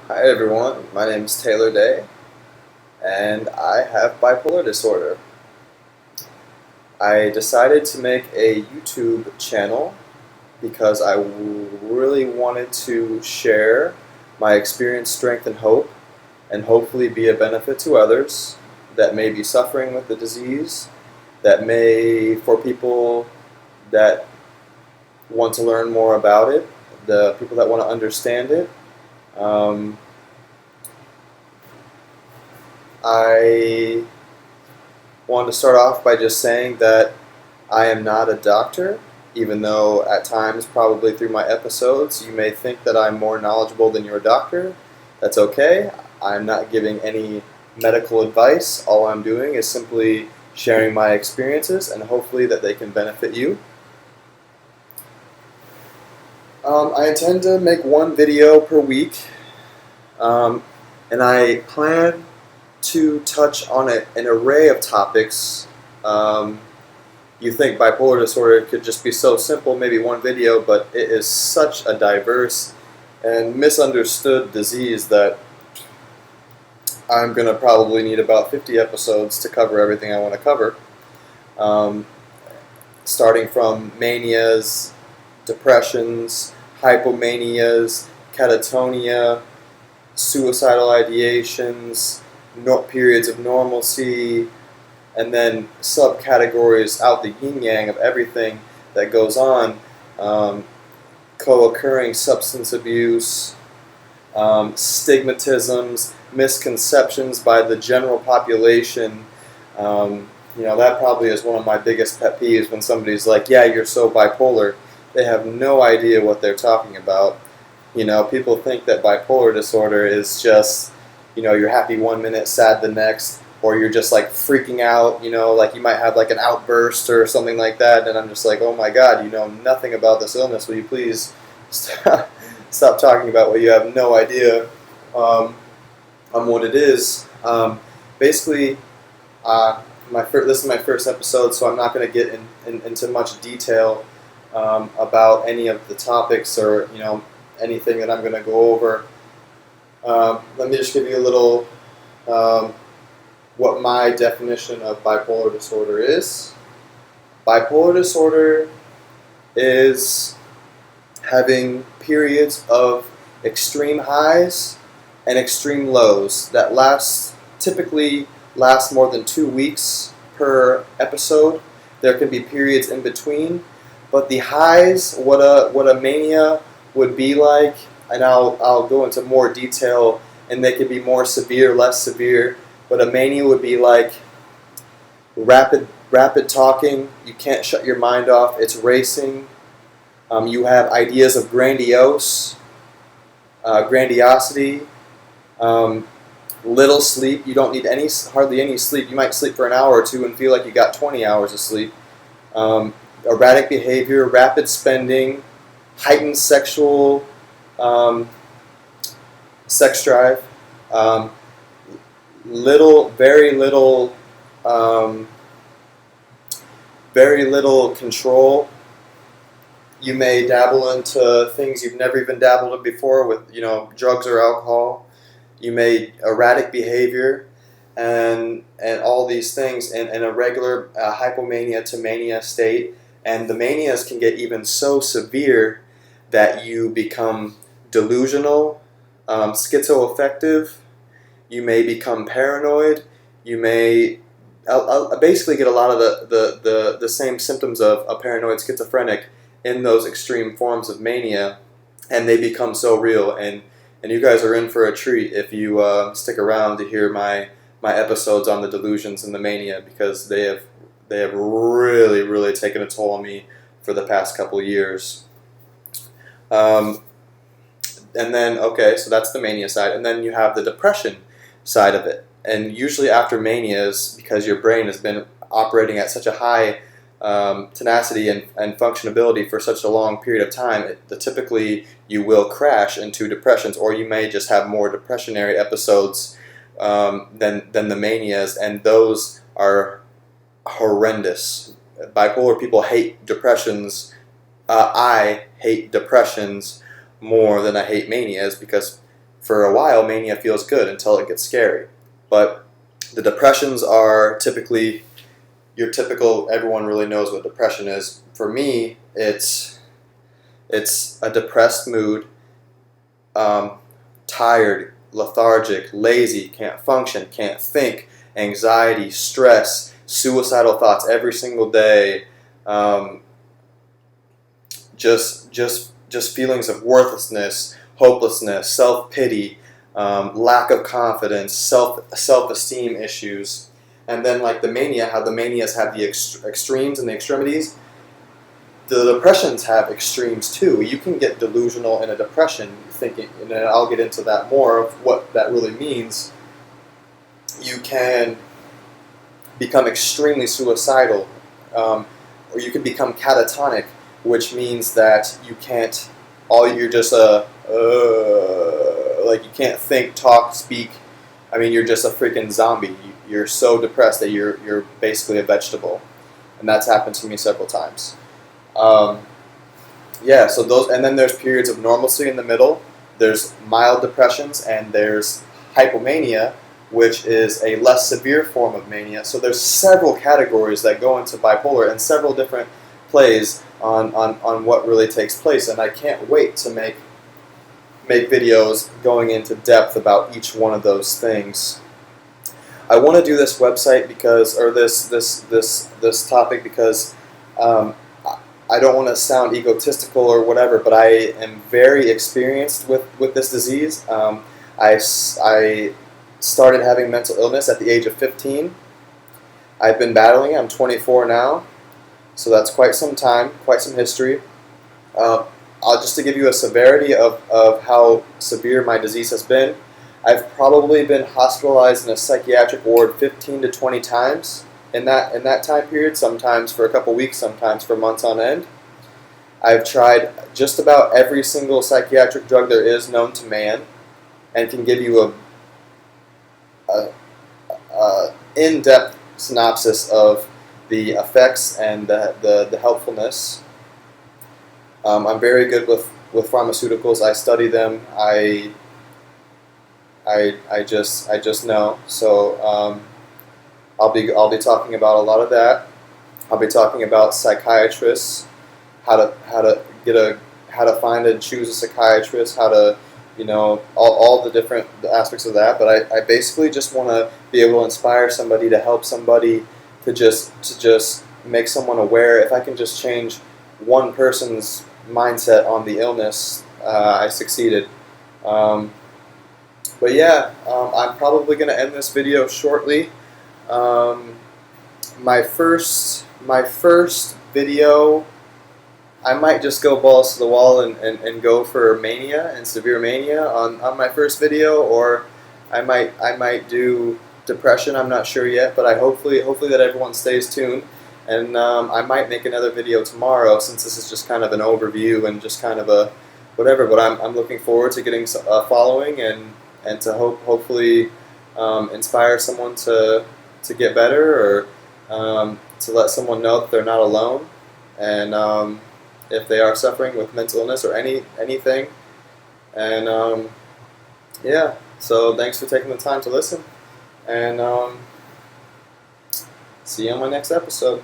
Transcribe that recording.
Hi everyone, my name is Taylor Day, and I have bipolar disorder. I decided to make a YouTube channel because I really wanted to share my experience, strength, and hope, and hopefully be a benefit to others that may be suffering with the disease, for people that want to learn more about it, the people that want to understand it. Um, I wanted to start off by just saying that I am not a doctor, even though at times, probably through my episodes, you may think that I'm more knowledgeable than your doctor. That's okay. I'm not giving any medical advice. All I'm doing is simply sharing my experiences and hopefully that they can benefit you. I intend to make one video per week, um, and I plan to touch on an array of topics. You think bipolar disorder could just be so simple, maybe one video, but it is such a diverse and misunderstood disease that I'm going to probably need about 50 episodes to cover everything I want to cover. Um, Starting from manias, depressions, hypomanias, catatonia, suicidal ideations, periods of normalcy, and then subcategories out the yin yang of everything that goes on. Co-occurring substance abuse, stigmatisms, misconceptions by the general population. That probably is one of my biggest pet peeves when somebody's like, yeah, you're so bipolar. They have no idea what they're talking about. People think that bipolar disorder is just, you're happy one minute, sad the next, or you're just like freaking out, like you might have like an outburst or something like that, and I'm just like, oh my god, you know nothing about this illness. Will you please stop talking about what you have no idea on what it is? Basically, this is my first episode, so I'm not going to get into much detail about any of the topics or anything that I'm going to go over. Let me just give you a little what my definition of bipolar disorder is. Bipolar disorder is having periods of extreme highs and extreme lows that typically last more than 2 weeks per episode. There can be periods in between, but the highs, what a mania would be like, and I'll go into more detail, and they can be more severe, less severe. But a mania would be like rapid talking. You can't shut your mind off. It's racing. You have ideas of grandiosity. Little sleep. You don't need hardly any sleep. You might sleep for an hour or two and feel like you got 20 hours of sleep. Erratic behavior, rapid spending, heightened sexual sex drive. Very little control. You may dabble into things you've never even dabbled in before with, drugs or alcohol. You may erratic behavior, and all these things in a regular hypomania to mania state. And the manias can get even so severe that you become delusional, schizoaffective. You may become paranoid. You may basically get a lot of the same symptoms of a paranoid schizophrenic in those extreme forms of mania, and they become so real. And you guys are in for a treat if you stick around to hear my episodes on the delusions and the mania, because they have really taken a toll on me for the past couple of years. And then, okay, so that's the mania side. And then you have the depression side of it. And usually after manias, because your brain has been operating at such a high tenacity and functionability for such a long period of time, typically you will crash into depressions, or you may just have more depressionary episodes than the manias, and those are horrendous. Bipolar people hate depressions. I hate depressions more than I hate manias, because for a while, mania feels good until it gets scary. But the depressions are typically your typical, everyone really knows what depression is. For me, it's a depressed mood, tired, lethargic, lazy, can't function, can't think, anxiety, stress, suicidal thoughts every single day, just feelings of worthlessness, hopelessness, self-pity, lack of confidence, self-esteem issues. And then like the mania, how the manias have the extremes and the extremities, the depressions have extremes too. You can get delusional in a depression, thinking, and I'll get into that more of what that really means. You can become extremely suicidal, or you can become catatonic, which means that you can't, you're just like you can't think, talk, speak. I mean, you're just a freaking zombie. You're so depressed that you're basically a vegetable, and that's happened to me several times. Yeah, so those, and then there's periods of normalcy in the middle. There's mild depressions, and there's hypomania, which is a less severe form of mania. So there's several categories that go into bipolar and several different plays on what really takes place. And I can't wait to make videos going into depth about each one of those things. I want to do this website because, or this topic because I don't want to sound egotistical or whatever, but I am very experienced with this disease. I started having mental illness at the age of 15. I've been battling it. I'm 24 now, so that's quite some time, quite some history. Just to give you a severity of how severe my disease has been, I've probably been hospitalized in a psychiatric ward 15 to 20 times in that time period, sometimes for a couple weeks, sometimes for months on end. I've tried just about every single psychiatric drug there is known to man, and can give you a in-depth synopsis of the effects and the helpfulness. I'm very good with pharmaceuticals. I study them. I just know. So I'll be talking about a lot of that. I'll be talking about psychiatrists, how to find and choose a psychiatrist, how to, all the different aspects of that. But I basically just want to be able to inspire somebody, to help somebody, to just make someone aware. If I can just change one person's mindset on the illness, I succeeded. But yeah, I'm probably going to end this video shortly. My first video, I might just go balls to the wall and go for mania and severe mania on my first video, or I might do depression. I'm not sure yet, but hopefully that everyone stays tuned. And I might make another video tomorrow, since this is just kind of an overview and just kind of a whatever. But I'm looking forward to getting a following and to hopefully inspire someone to get better, or to let someone know that they're not alone, and if they are suffering with mental illness or anything. And yeah, so thanks for taking the time to listen, and see you on my next episode.